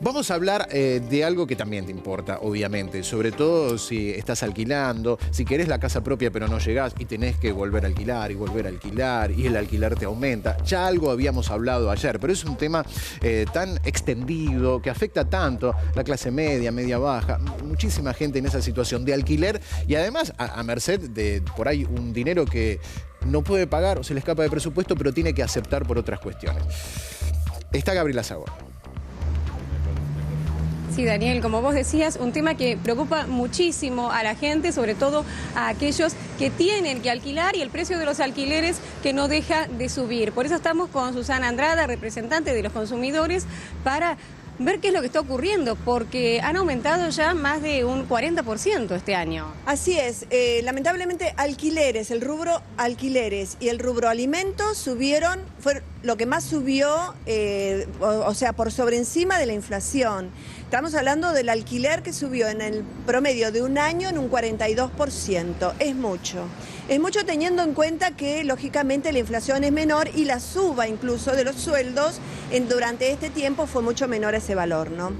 Vamos a hablar de algo que también te importa, obviamente, sobre todo si estás alquilando, si querés la casa propia pero no llegás y tenés que volver a alquilar y volver a alquilar y el alquiler te aumenta. Ya algo habíamos hablado ayer, pero es un tema tan extendido que afecta tanto la clase media, media baja, muchísima gente en esa situación de alquiler y además a merced de por ahí un dinero que no puede pagar o se le escapa de presupuesto, pero tiene que aceptar por otras cuestiones. Está Gabriela Sagor. Sí, Daniel, como vos decías, un tema que preocupa muchísimo a la gente, sobre todo a aquellos que tienen que alquilar y el precio de los alquileres que no deja de subir. Por eso estamos con Susana Andrada, representante de los consumidores, para ver qué es lo que está ocurriendo, porque han aumentado ya más de un 40% este año. Así es, lamentablemente alquileres, el rubro alquileres y el rubro alimentos subieron, fue lo que más subió, o sea, por sobre encima de la inflación. Estamos hablando del alquiler que subió en el promedio de un año en un 42%, es mucho. Es mucho teniendo en cuenta que, lógicamente, la inflación es menor y la suba incluso de los sueldos durante este tiempo fue mucho menor ese valor, ¿no?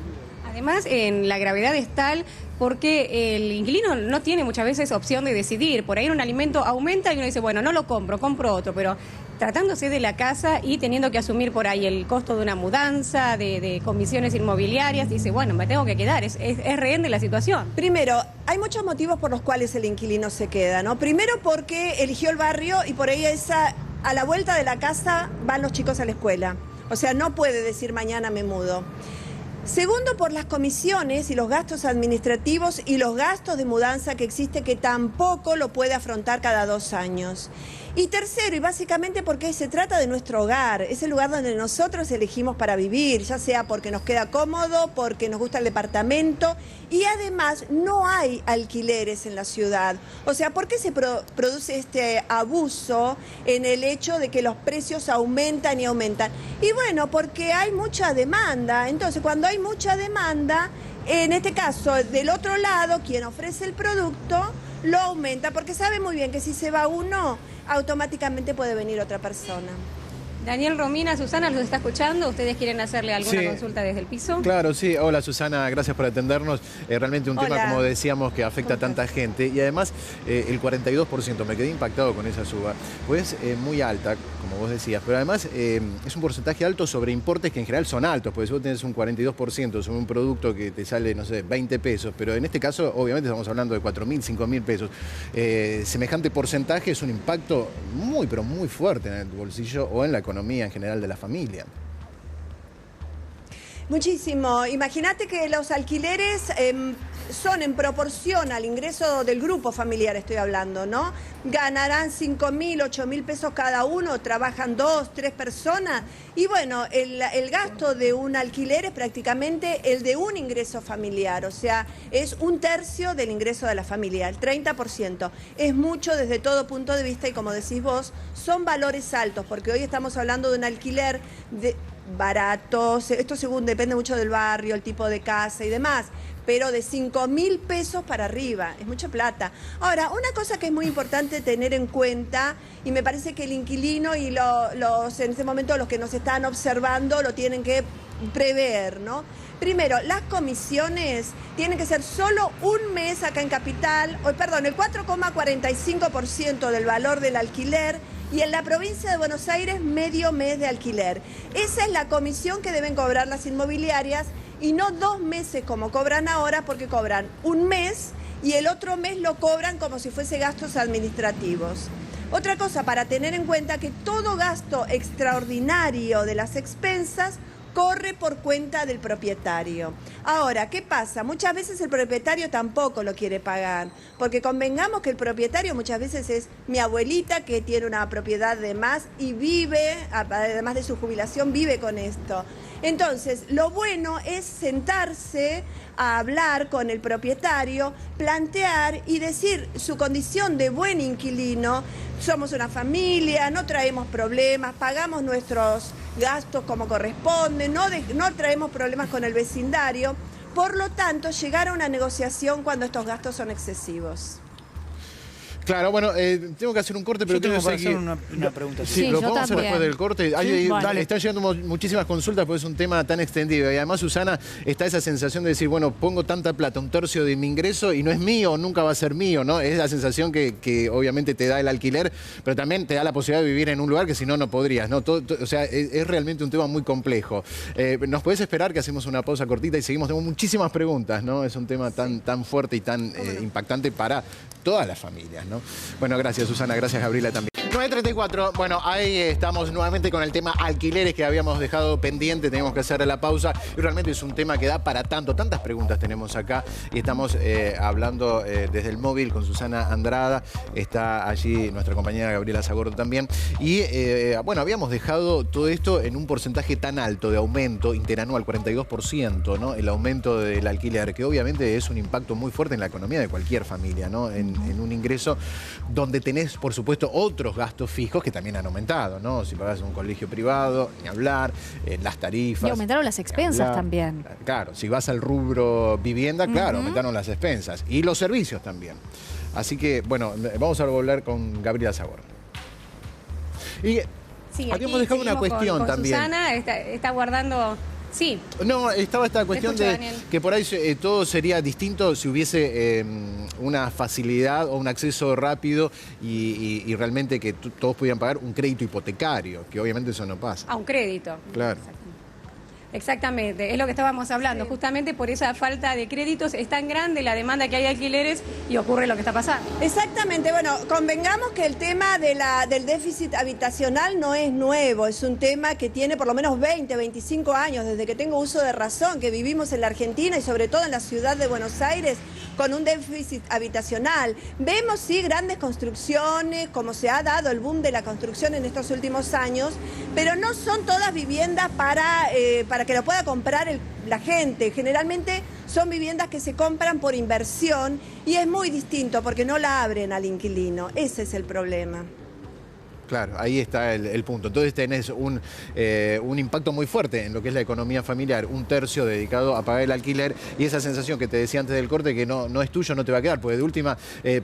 Además, la gravedad es tal porque el inquilino no tiene muchas veces opción de decidir. Por ahí un alimento aumenta y uno dice, bueno, no lo compro, compro otro, pero tratándose de la casa y teniendo que asumir por ahí el costo de una mudanza, de comisiones inmobiliarias, dice, bueno, me tengo que quedar, es rehén de la situación. Primero, hay muchos motivos por los cuales el inquilino se queda, ¿no? Primero porque eligió el barrio y por ahí a la vuelta de la casa van los chicos a la escuela. O sea, no puede decir mañana me mudo. Segundo, por las comisiones y los gastos administrativos y los gastos de mudanza que existe, que tampoco lo puede afrontar cada 2 años. Y tercero, y básicamente porque se trata de nuestro hogar, es el lugar donde nosotros elegimos para vivir, ya sea porque nos queda cómodo, porque nos gusta el departamento, y además no hay alquileres en la ciudad. O sea, ¿por qué se produce este abuso en el hecho de que los precios aumentan y aumentan? Y bueno, porque hay mucha demanda. Entonces, cuando hay mucha demanda, en este caso, del otro lado, quien ofrece el producto lo aumenta, porque sabe muy bien que si se va uno, automáticamente puede venir otra persona. Daniel, Romina, Susana, ¿los está escuchando? ¿Ustedes quieren hacerle alguna consulta desde el piso? Claro, sí. Hola, Susana, gracias por atendernos. Realmente un tema, como decíamos, que afecta a tanta gente. Y además, el 42%, me quedé impactado con esa suba. Pues muy alta, como vos decías. Pero además, es un porcentaje alto sobre importes que en general son altos. Porque si vos tenés un 42% sobre un producto que te sale, no sé, 20 pesos. Pero en este caso, obviamente, estamos hablando de 4.000, 5.000 pesos. Semejante porcentaje es un impacto muy, pero muy fuerte en el bolsillo o en la economía en general de la familia. Muchísimo. Imagínate que los alquileres son en proporción al ingreso del grupo familiar, estoy hablando, ¿no? Ganarán 5.000, 8.000 pesos cada uno, trabajan 2, 3 personas. Y bueno, el gasto de un alquiler es prácticamente el de un ingreso familiar, o sea, es 1/3 del ingreso de la familia, el 30%. Es mucho desde todo punto de vista y como decís vos, son valores altos, porque hoy estamos hablando de un alquiler baratos, esto según depende mucho del barrio, el tipo de casa y demás, pero de 5.000 pesos para arriba, es mucha plata. Ahora, una cosa que es muy importante tener en cuenta, y me parece que el inquilino y en este momento los que nos están observando lo tienen que prever, ¿no? Primero, las comisiones tienen que ser solo un mes acá en Capital, el 4,45% del valor del alquiler, y en la provincia de Buenos Aires medio mes de alquiler. Esa es la comisión que deben cobrar las inmobiliarias y no 2 meses como cobran ahora, porque cobran un mes y el otro mes lo cobran como si fuese gastos administrativos. Otra cosa para tener en cuenta, que todo gasto extraordinario de las expensas corre por cuenta del propietario. Ahora, ¿qué pasa? Muchas veces el propietario tampoco lo quiere pagar, porque convengamos que el propietario muchas veces es mi abuelita que tiene una propiedad de más y vive, además de su jubilación, vive con esto. Entonces, lo bueno es sentarse a hablar con el propietario, plantear y decir su condición de buen inquilino. Somos una familia, no traemos problemas, pagamos nuestros gastos como corresponde, no traemos problemas con el vecindario. Por lo tanto, llegar a una negociación cuando estos gastos son excesivos. Claro, bueno, tengo que hacer un corte, pero yo tengo quiero que hacer una pregunta. Sí, lo podemos hacer después del corte. Dale. Están llegando muchísimas consultas porque es un tema tan extendido. Y además, Susana, está esa sensación de decir, bueno, pongo tanta plata, un tercio de mi ingreso y no es mío, nunca va a ser mío, ¿no? Es la sensación que obviamente te da el alquiler, pero también te da la posibilidad de vivir en un lugar que si no, no podrías, ¿no? O sea, es realmente un tema muy complejo. ¿Nos podés esperar que hacemos una pausa cortita y seguimos? Tengo muchísimas preguntas, ¿no? Es un tema tan fuerte y tan impactante para todas las familias, ¿no? Bueno, gracias Susana, gracias Gabriela también. 9:34, bueno, ahí estamos nuevamente con el tema alquileres que habíamos dejado pendiente, tenemos que hacer la pausa y realmente es un tema que da para tantas preguntas tenemos acá y estamos hablando desde el móvil con Susana Andrada, está allí nuestra compañera Gabriela Zagordo también y bueno, habíamos dejado todo esto en un porcentaje tan alto de aumento interanual, 42%, ¿no? El aumento del alquiler, que obviamente es un impacto muy fuerte en la economía de cualquier familia, ¿no? En un ingreso donde tenés, por supuesto, otros gastos fijos que también han aumentado, ¿no? Si pagás un colegio privado, ni hablar, las tarifas. Y aumentaron las expensas también. Claro, si vas al rubro vivienda, claro, aumentaron las expensas. Y los servicios también. Así que, bueno, vamos a volver con Gabriela Zagordo. Y sí, habíamos dejado una cuestión con también. Susana está guardando... Sí. No, estaba esta cuestión de que por ahí todo sería distinto si hubiese una facilidad o un acceso rápido y realmente que todos pudieran pagar un crédito hipotecario, que obviamente eso no pasa. A un crédito. Claro. Exactamente, es lo que estábamos hablando. Sí. Justamente por esa falta de créditos es tan grande la demanda que hay de alquileres y ocurre lo que está pasando. Exactamente, bueno, convengamos que el tema del déficit habitacional no es nuevo, es un tema que tiene por lo menos 20, 25 años, desde que tengo uso de razón, que vivimos en la Argentina y sobre todo en la ciudad de Buenos Aires con un déficit habitacional. Vemos, sí, grandes construcciones, como se ha dado el boom de la construcción en estos últimos años, pero no son todas viviendas para que lo pueda comprar la gente. Generalmente son viviendas que se compran por inversión y es muy distinto porque no la abren al inquilino. Ese es el problema. Claro, ahí está el punto. Entonces tenés un impacto muy fuerte en lo que es la economía familiar, un tercio dedicado a pagar el alquiler y esa sensación que te decía antes del corte que no es tuyo, no te va a quedar, porque de última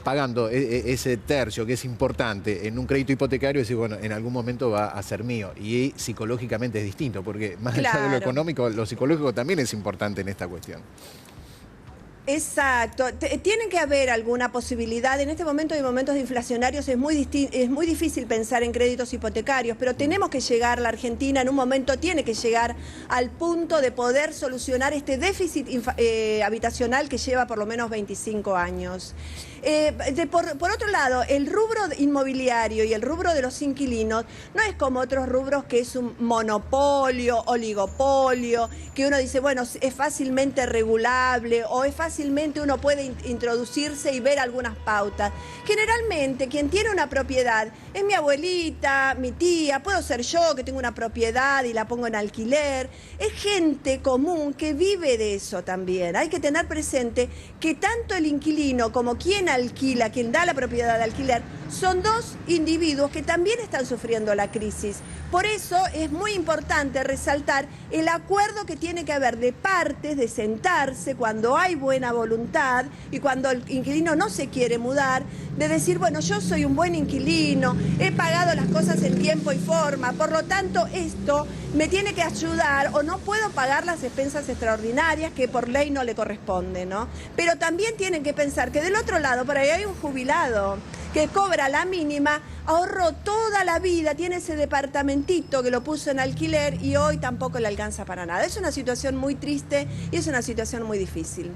pagando ese tercio que es importante en un crédito hipotecario, decir, bueno, en algún momento va a ser mío y psicológicamente es distinto, porque más allá de lo económico, lo psicológico también es importante en esta cuestión. Exacto. Tiene que haber alguna posibilidad. En este momento de momentos inflacionarios es muy difícil pensar en créditos hipotecarios, pero tenemos que llegar, la Argentina en un momento tiene que llegar al punto de poder solucionar este déficit habitacional que lleva por lo menos 25 años. Por otro lado, el rubro inmobiliario y el rubro de los inquilinos no es como otros rubros que es un monopolio, oligopolio, que uno dice, bueno, es fácilmente regulable o es fácilmente uno puede introducirse y ver algunas pautas. Generalmente quien tiene una propiedad es mi abuelita, mi tía, puedo ser yo que tengo una propiedad y la pongo en alquiler. Es gente común que vive de eso también. Hay que tener presente que tanto el inquilino como quien alquila, quien da la propiedad de alquiler, son dos individuos que también están sufriendo la crisis. Por eso es muy importante resaltar el acuerdo que tiene que haber de partes, de sentarse cuando hay buena voluntad y cuando el inquilino no se quiere mudar, de decir, bueno, yo soy un buen inquilino, he pagado las cosas en tiempo y forma, por lo tanto esto me tiene que ayudar o no puedo pagar las expensas extraordinarias que por ley no le corresponde, ¿no? Pero también tienen que pensar que del otro lado, por ahí hay un jubilado que cobra la mínima, ahorró toda la vida, tiene ese departamentito que lo puso en alquiler y hoy tampoco le alcanza para nada. Es una situación muy triste y es una situación muy difícil.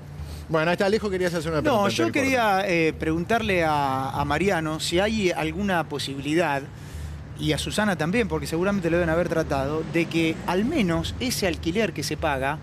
Bueno, ahí está, Alejo, querías hacer una pregunta. No, yo quería preguntarle a Mariano si hay alguna posibilidad, y a Susana también, porque seguramente lo deben haber tratado, de que al menos ese alquiler que se paga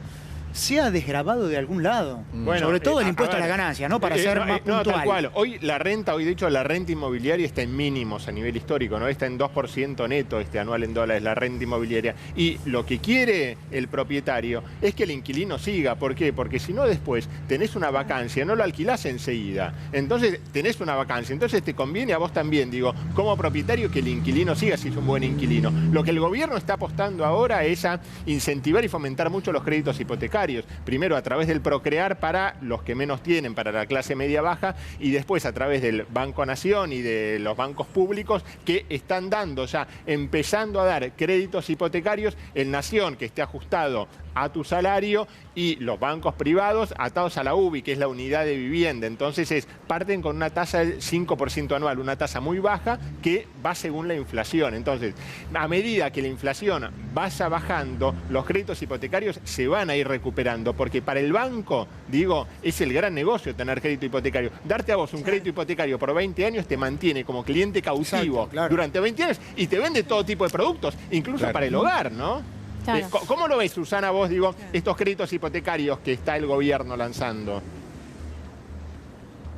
sea desgravado de algún lado. Bueno, sobre todo el impuesto a la ganancia, ¿no? Para ser más puntual. Tal cual. Hoy de hecho, la renta inmobiliaria está en mínimos a nivel histórico, ¿no? Está en 2% neto anual en dólares, la renta inmobiliaria. Y lo que quiere el propietario es que el inquilino siga. ¿Por qué? Porque si no después tenés una vacancia, no lo alquilás enseguida. Entonces tenés una vacancia. Entonces te conviene a vos también, digo, como propietario, que el inquilino siga si es un buen inquilino. Lo que el gobierno está apostando ahora es a incentivar y fomentar mucho los créditos hipotecarios. hipotecarios, primero a través del Procrear para los que menos tienen, para la clase media-baja, y después a través del Banco Nación y de los bancos públicos que están dando ya, empezando a dar créditos hipotecarios, el Nación que esté ajustado a tu salario y los bancos privados atados a la UBI, que es la unidad de vivienda. Entonces parten con una tasa del 5% anual, una tasa muy baja que va según la inflación. Entonces, a medida que la inflación vaya bajando, los créditos hipotecarios se van a ir recuperando, porque para el banco, digo, es el gran negocio tener crédito hipotecario. Darte a vos un crédito hipotecario por 20 años te mantiene como cliente cautivo. Exacto, durante 20 años y te vende todo tipo de productos, incluso para el hogar, ¿no? Claro. ¿Cómo lo ves, Susana, vos, digo, estos créditos hipotecarios que está el gobierno lanzando?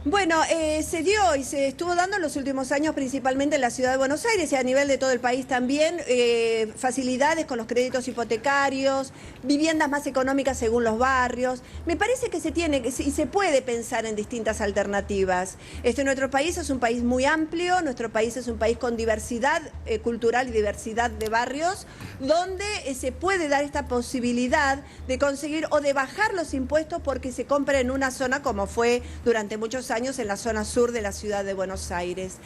Bueno, se dio y se estuvo dando en los últimos años, principalmente en la ciudad de Buenos Aires y a nivel de todo el país también, facilidades con los créditos hipotecarios, viviendas más económicas según los barrios. Me parece que se tiene y se puede pensar en distintas alternativas. Nuestro país es un país muy amplio, nuestro país es un país con diversidad cultural y diversidad de barrios, donde se puede dar esta posibilidad de conseguir o de bajar los impuestos porque se compra en una zona como fue durante muchos años en la zona sur de la ciudad de Buenos Aires.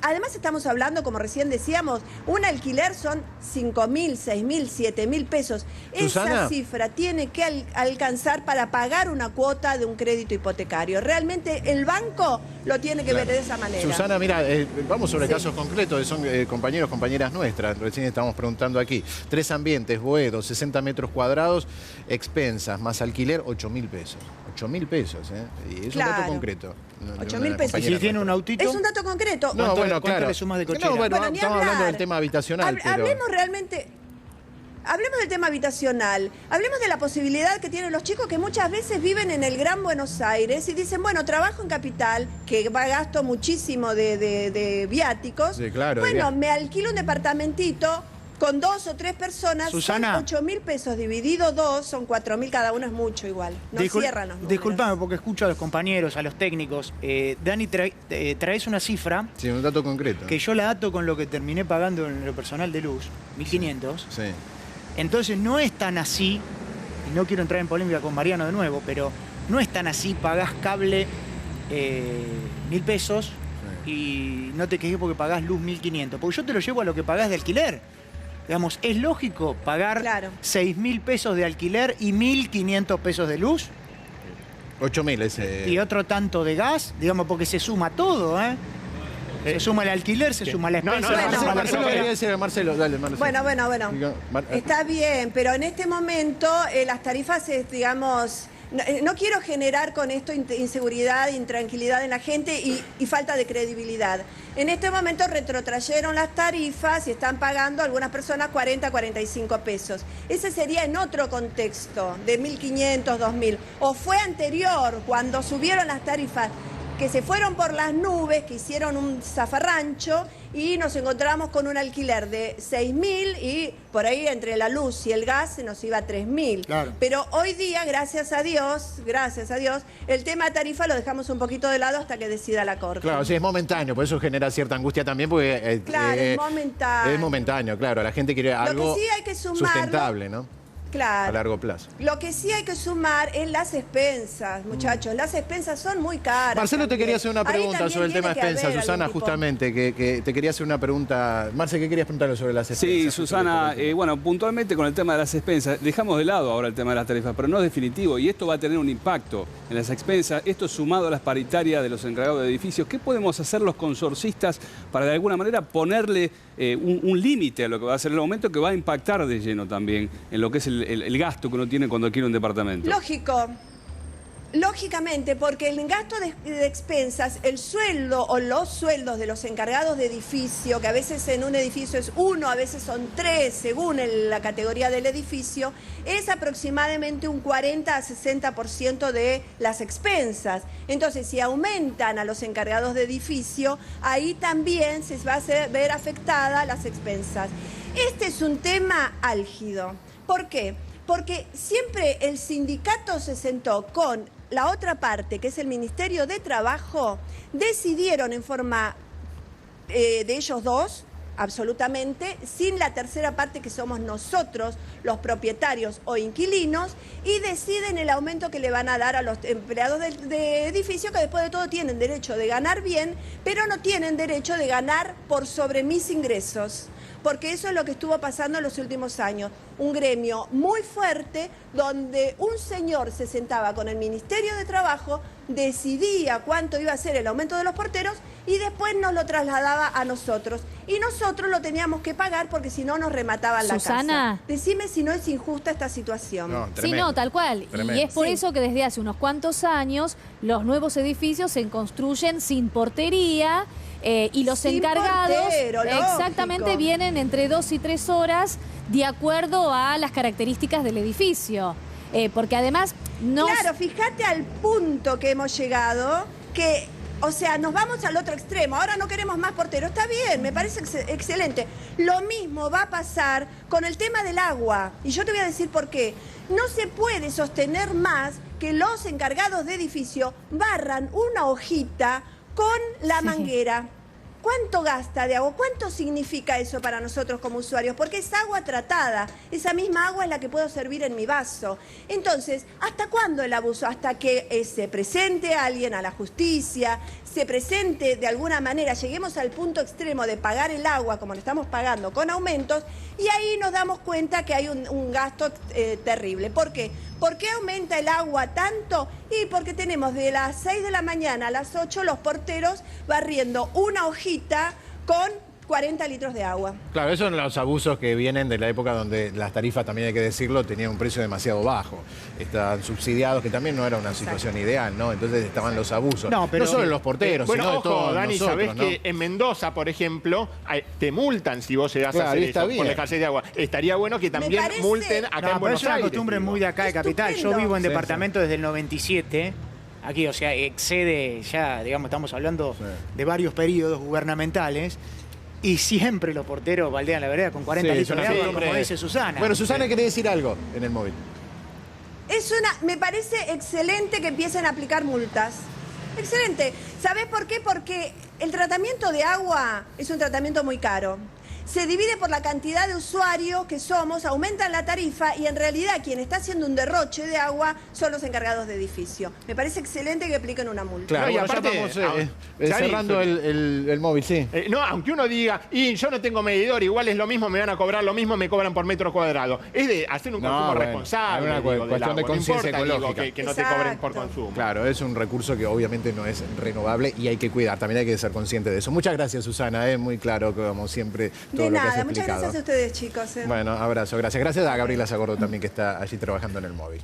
Además estamos hablando, como recién decíamos, un alquiler son 5.000, 6.000, 7.000 pesos. Susana. Esa cifra tiene que alcanzar para pagar una cuota de un crédito hipotecario. Realmente el banco lo tiene que ver de esa manera. Susana, mira, vamos sobre casos concretos, son compañeros, compañeras nuestras, recién estamos preguntando aquí. 3 ambientes, Boedo, 60 metros cuadrados, expensas, más alquiler, 8.000 pesos. 8.000 pesos, Y es un dato concreto. 8.000 pesos. ¿Y si tiene un autito? Es un dato concreto. No, bueno, ¿Cuánto le sumas de cochera? No, bueno, Bueno, ni estamos hablar. hablando del tema habitacional. Hablemos realmente... Hablemos del tema habitacional, hablemos de la posibilidad que tienen los chicos que muchas veces viven en el Gran Buenos Aires y dicen, bueno, trabajo en Capital, que gasto muchísimo de viáticos. Sí, claro, bueno, me alquilo un departamentito con 2 o 3 personas, Susana, son 8.000 pesos dividido 2, son 4.000 cada uno, es mucho igual. No cierran los números. Disculpame porque escucho a los compañeros, a los técnicos. Dani, traes una cifra. Sí, un dato concreto. Que yo la ato con lo que terminé pagando en lo personal de luz, 1.500. Sí. Entonces no es tan así, y no quiero entrar en polémica con Mariano de nuevo, pero no es tan así, pagás cable 1.000 pesos y no te quejes porque pagás luz 1.500, porque yo te lo llevo a lo que pagás de alquiler. Digamos, ¿es lógico pagar 6.000 pesos de alquiler y 1.500 pesos de luz? 8.000 ese. Y otro tanto de gas, digamos, porque se suma todo, Se suma el alquiler, se suma la expensa. Marcelo quería decir a Marcelo, dale, Marcelo. Bueno. Está bien, pero en este momento las tarifas, digamos... No quiero generar con esto inseguridad, intranquilidad en la gente y falta de credibilidad. En este momento retrotrayeron las tarifas y están pagando algunas personas 40, 45 pesos. Ese sería en otro contexto, de 1.500, 2.000. O fue anterior, cuando subieron las tarifas, que se fueron por las nubes, que hicieron un zafarrancho y nos encontramos con un alquiler de 6.000 y por ahí entre la luz y el gas se nos iba a 3.000. Claro. Pero hoy día, gracias a Dios, el tema de tarifa lo dejamos un poquito de lado hasta que decida la Corte. Claro, sí, es momentáneo, por eso genera cierta angustia también, porque claro, es momentáneo. Es momentáneo, claro, la gente quiere algo que sí hay que sumarlo, sustentable, ¿no? Claro. A largo plazo. Lo que sí hay que sumar es las expensas, muchachos. Las expensas son muy caras. Marcelo también. te quería hacer una pregunta sobre el tema de expensas, Susana, justamente, que te quería hacer una pregunta. Marce, ¿qué querías preguntarle sobre las expensas? Sí, Susana, bueno, puntualmente con el tema de las expensas, dejamos de lado ahora el tema de las tarifas, pero no es definitivo y esto va a tener un impacto en las expensas, esto sumado a las paritarias de los encargados de edificios. ¿Qué podemos hacer los consorcistas para de alguna manera ponerle un límite a lo que va a ser el aumento que va a impactar de lleno también en lo que es el gasto que uno tiene cuando quiere un departamento? Lógicamente, porque el gasto de expensas, el sueldo o los sueldos de los encargados de edificio, que a veces en un edificio es 1, a veces son 3, según la categoría del edificio, es aproximadamente un 40 a 60% de las expensas. Entonces, si aumentan a los encargados de edificio, ahí también se va a ver afectada las expensas. Este es un tema álgido. ¿Por qué? Porque siempre el sindicato se sentó con la otra parte, que es el Ministerio de Trabajo, decidieron en forma de ellos dos absolutamente, sin la tercera parte que somos nosotros, los propietarios o inquilinos, y deciden el aumento que le van a dar a los empleados de edificio, que después de todo tienen derecho de ganar bien, pero no tienen derecho de ganar por sobre mis ingresos. Porque eso es lo que estuvo pasando en los últimos años. Un gremio muy fuerte donde un señor se sentaba con el Ministerio de Trabajo, decidía cuánto iba a ser el aumento de los porteros y después nos lo trasladaba a nosotros. Y nosotros lo teníamos que pagar porque si no nos remataban la Susana. casa. Decime si no es injusta esta situación. No, Sí, tremendo. no, tal cual. Tremendo. Y es por Sí. eso que desde hace unos cuantos años los nuevos edificios se construyen sin portería y los Sin encargados portero, exactamente lógico. vienen entre 2 y 3 horas de acuerdo a las características del edificio. Porque además no... Claro, fíjate al punto que hemos llegado, que, o sea, nos vamos al otro extremo. Ahora no queremos más porteros. Está bien, me parece excelente. Lo mismo va a pasar con el tema del agua. Y yo te voy a decir por qué. No se puede sostener más que los encargados de edificio barran una hojita con la manguera. ¿Cuánto gasta de agua? ¿Cuánto significa eso para nosotros como usuarios? Porque es agua tratada. Esa misma agua es la que puedo servir en mi vaso. Entonces, ¿hasta cuándo el abuso? Hasta que se presente alguien a la justicia, se presente de alguna manera, lleguemos al punto extremo de pagar el agua como lo estamos pagando con aumentos, y ahí nos damos cuenta que hay un gasto terrible. ¿Por qué? ¿Por qué aumenta el agua tanto? Y porque tenemos de las 6 de la mañana a las 8 los porteros barriendo una hojita con 40 litros de agua. Claro, esos son los abusos que vienen de la época donde las tarifas, también hay que decirlo, tenían un precio demasiado bajo. Estaban subsidiados, que también no era una situación ideal, ¿no? Entonces estaban los abusos. No, pero- no solo de los porteros, Bueno, sino de ojo, todos Dani, nosotros, sabés ¿no? que en Mendoza, por ejemplo, te multan si vos llegás Claro, a hacer y está eso bien. por la escasez de agua. Estaría bueno que también parece- multen acá No, en pero Buenos es una Aires. costumbre digo. muy de acá de Capital. Yo Estupendo. vivo en Sí, departamento desde el 97. Aquí, o sea, excede ya, digamos, estamos hablando de varios periodos gubernamentales. Y siempre los porteros baldean la vereda con 40 Sí, litros de son agua, así. como dice Susana. Bueno, Susana quería decir algo en el móvil. Me parece excelente que empiecen a aplicar multas. Excelente. ¿Sabés por qué? Porque el tratamiento de agua es un tratamiento muy caro. Se divide por la cantidad de usuarios que somos, aumentan la tarifa y en realidad quien está haciendo un derroche de agua son los encargados de edificio. Me parece excelente que apliquen una multa. Claro, No, y bueno, ya aparte, vamos Dani, cerrando el móvil, sí. No, aunque uno diga, y yo no tengo medidor, igual es lo mismo, me van a cobrar lo mismo, me cobran por metro cuadrado. Es de hacer un No, consumo bueno, responsable. hay una digo, del cuestión de agua. conciencia No importa, digo, ecológica. que no te cobren por Exacto. consumo. Claro, es un recurso que obviamente no es renovable y hay que cuidar, también hay que ser consciente de eso. Muchas gracias, Susana, es muy claro, como siempre, todo De lo que has nada, muchas explicado. gracias a ustedes, chicos. Bueno, abrazo, gracias. Gracias a Gabriela Sagordo también que está allí trabajando en el móvil.